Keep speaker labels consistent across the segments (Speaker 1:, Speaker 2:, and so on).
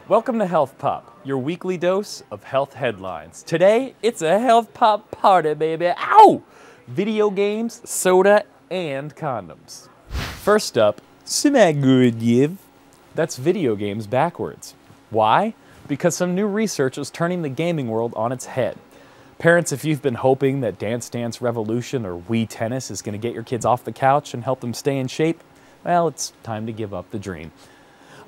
Speaker 1: Welcome to HealthPop, your weekly dose of health headlines. Today, it's a HealthPop party, baby. Ow! Video games, soda, and condoms. First up, Smagoodyev. That's video games backwards. Why? Because some new research is turning the gaming world on its head. Parents, if you've been hoping that Dance Dance Revolution or Wii Tennis is going to get your kids off the couch and help them stay in shape, well, it's time to give up the dream.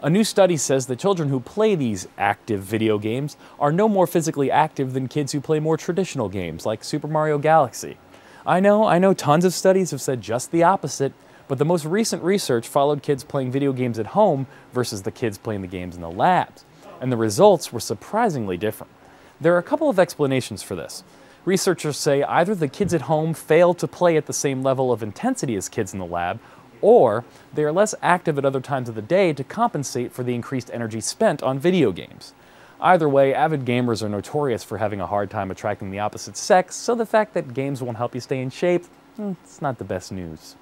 Speaker 1: A new study says that children who play these active video games are no more physically active than kids who play more traditional games like Super Mario Galaxy. I know tons of studies have said just the opposite, but the most recent research followed kids playing video games at home versus the kids playing the games in the labs, and the results were surprisingly different. There are a couple of explanations for this. Researchers say either the kids at home fail to play at the same level of intensity as kids in the lab, or they are less active at other times of the day to compensate for the increased energy spent on video games. Either way, avid gamers are notorious for having a hard time attracting the opposite sex, so the fact that games won't help you stay in shape, it's not the best news.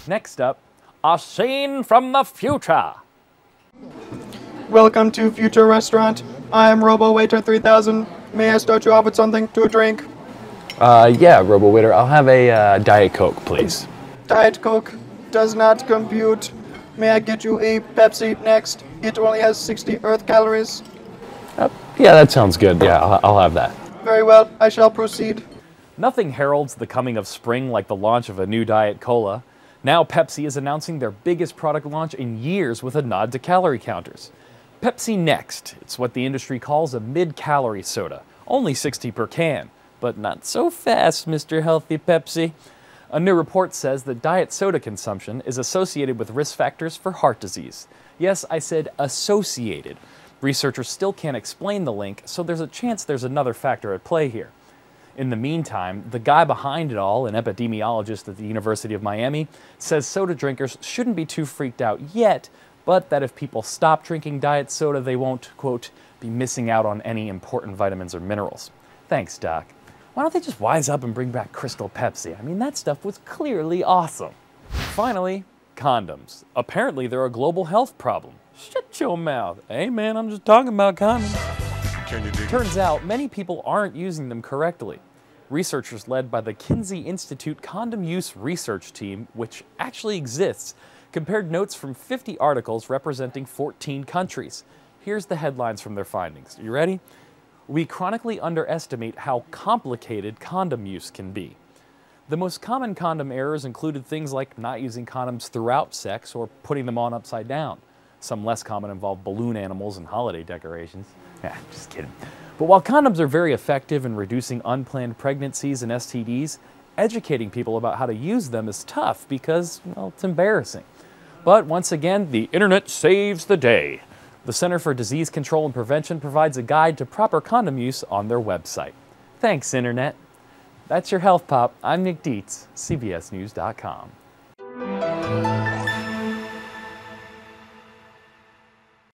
Speaker 1: Next up, a scene from the future.
Speaker 2: Welcome to Future Restaurant. I am RoboWaiter 3000. May I start you off with something to drink?
Speaker 1: Yeah, RoboWaiter, I'll have a Diet Coke, please.
Speaker 2: Diet Coke does not compute. May I get you a Pepsi next? It only has 60 Earth calories.
Speaker 1: Yeah, that sounds good. Yeah, I'll have that.
Speaker 2: Very well, I shall proceed.
Speaker 1: Nothing heralds the coming of spring like the launch of a new Diet Cola. Now Pepsi is announcing their biggest product launch in years with a nod to calorie counters. Pepsi Next. It's what the industry calls a mid-calorie soda. Only 60 per can. But not so fast, Mr. Healthy Pepsi. A new report says that diet soda consumption is associated with risk factors for heart disease. Yes, I said associated. Researchers still can't explain the link, so there's a chance there's another factor at play here. In the meantime, the guy behind it all, an epidemiologist at the University of Miami, says soda drinkers shouldn't be too freaked out yet, but that if people stop drinking diet soda, they won't, quote, be missing out on any important vitamins or minerals. Thanks, Doc. Why don't they just wise up and bring back Crystal Pepsi? I mean, that stuff was clearly awesome. Finally, condoms. Apparently, they're a global health problem. Shut your mouth. Hey, man, I'm just talking about condoms. Turns out, many people aren't using them correctly. Researchers led by the Kinsey Institute Condom Use Research Team, which actually exists, compared notes from 50 articles representing 14 countries. Here's the headlines from their findings. You ready? We chronically underestimate how complicated condom use can be. The most common condom errors included things like not using condoms throughout sex or putting them on upside down. Some less common involve balloon animals and holiday decorations. Just kidding. But while condoms are very effective in reducing unplanned pregnancies and STDs, educating people about how to use them is tough because, well, it's embarrassing. But once again, the internet saves the day. The Center for Disease Control and Prevention provides a guide to proper condom use on their website. Thanks, Internet. That's your Health Pop. I'm Nick Dietz, CBSNews.com.